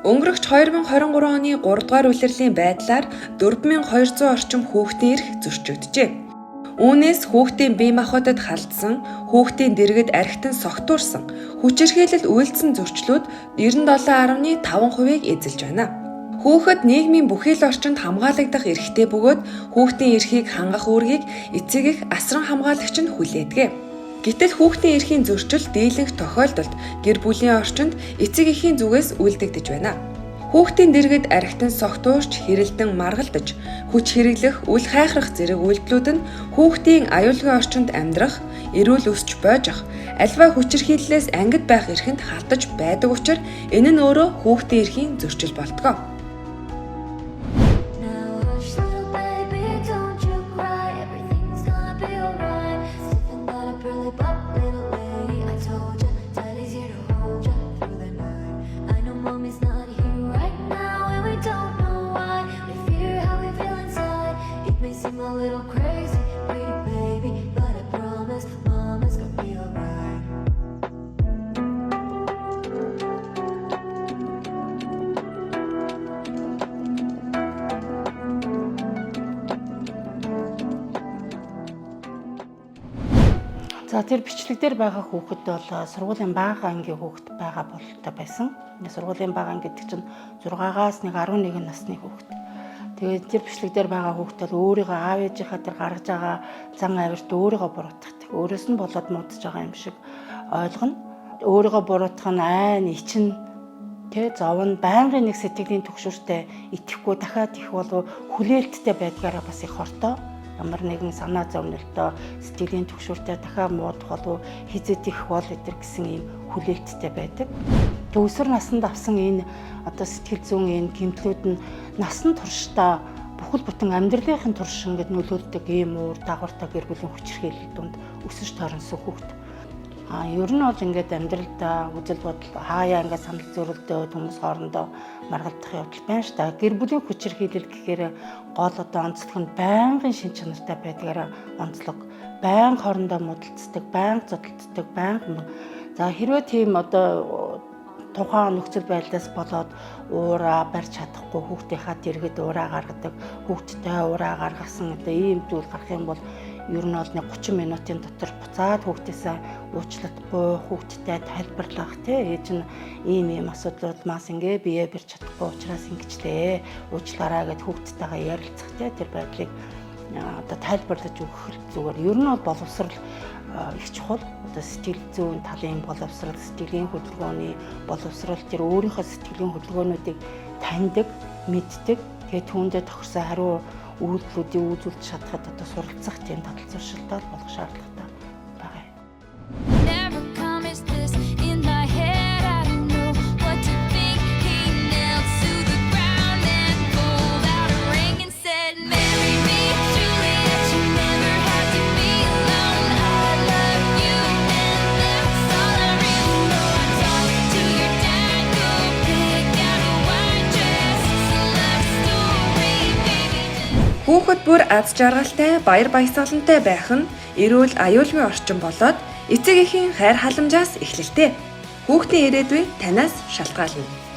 Өнгөрөх 2023 оны 3 дугаар улирлын байдлаар 4200 орчим хүүхдийн эрх зөрчигджээ. Үүнээс хүүхдийн бие махбодод халдсан, хүүхдийн дэргэд архитан согтуурсан, хүчирхийлэл үйлдсэн зөрчлүүд 97.5%-ийг эзэлж байна. Хүүхэд нийгмийн бүхий л орчинд хамгаалагдах эрхтэй бөгөөд хүүхдийн эрхийг хангах үүргийг эцэг эх асран хамгаалагч нь хүлээдэг. Гэтэл хүүхдийн эрхийн зөрчил дийлэнх тохиолдолд гэр бүлийн орчинд эцэг эхийн зүгээс үйлдэгдэж байна. Хүүхдийн дэргэд архитан согтуурч, хэрэлдэн маргалдаж, хүч хэрэглэх, үл хайхрах зэрэг үйлдэлүүд нь хүүхдийн аюулгүй орчинд амьдрах, эрүүл өсч бойжох, альва хүчирхийллээс ангид байх эрхэнд халтаж байдаг учраас энэ нь өөрөө хүүхдийн эрхийн зөрчил болтгоо. За тэр бичлэг дээр байгаа хүүхэд бол сургуулийн бага ангийн хүүхэд байгаа бололтой байсан. Сургуулийн бага анги гэдэг чинь 6-аас 11 насны хүүхэд. Тэгээд тэр бичлэг дээр байгаа хүүхэд бол өөрийгөө аав ээжийнхаа тэр гаргаж байгаа зан авирт өөрийгөө буруутгадаг. Өөрөөс нь болоод муудаж байгаа юм шиг ойлгоно. Өөрийгөө буруутгах нь айн, ичин, зовн, байнгын нэг сэтгэлийн түгшүүртэй итгэхгүй дахиад их болов хүлээлттэй байдгаараа бас их хортой. Ямар нэгэн санаа зовнилтоо сэтгэлийн түгшүүртэй дахиад муудах болов хизээд их бол өдр гэсэн ийм хүлээлттэй байдаг. Тэг өсвөр наснд авсан энэ сэтгэл зүйн энэ гэмтлүүд нь насан туршдаа бүхэл бүтэн амьдралынхын турш ингээд нөлөөлдөг ийм уур дагавартай гэр бүлийн хүчирхийлэл донд өсөж тооронсон хүүхэд. Ер нь бол ингээд амьдралдаа үзэл бодол хаяа ингээд санал зөрөлдөө хүмүүс хоорондоо маргалдах явдал байна шүү дээ. Гэр бүлийн хүчирхийлэл гэхээр гол онцлог нь байнгын шин чанартай байдгаараа онцлог, байнга хоорондоо муудалцдаг, байнга зодтолддог, байнга хэрвээ тийм тухайн нөхцөл байдлаас болоод уураа барьж чадахгүй хүүхдийнхаа дэргэд уураа гаргадаг, хүүхдтэй уураа гаргасан ийм зүйл гарах юм бол ер нь бол 30 минутын дотор буцаад хүүхдээсээ уучлахгүй, хүүхдтэй тайлбарлах ээж нь ийм асуудлууд мас ингээ бие барьж чадахгүй учраас ингэжтэй уучлаарай гэд хүүхдтэйгээ ярилцах тэр байдлыг тайлбарлаж өгөх зүгээр. Ер нь бол боловсрал их чухал. Сэтгэл зүйн талын боловсрал, сэтгэлийн хөдөлгөөний боловсрал, тэр өөрийнхөө сэтгэлийн хөдөлгөөнүүдийг таньдаг, мэддэг, тэгээд түүндээ тохирсон хариу үйлдэлүүдийг үзүүлж чадхад суралцах тийм татал зуршилтай болох шаардлагатай байгаа юм. Хүүхэд бүр аз жаргалтай, баяр баясгалантай байх нь эрүүл аюулгүй орчин болоод эцэг эхийн хайр халамжаас эхэлдэг. Хүүхдийн ирээдүй танаас шалтгаална.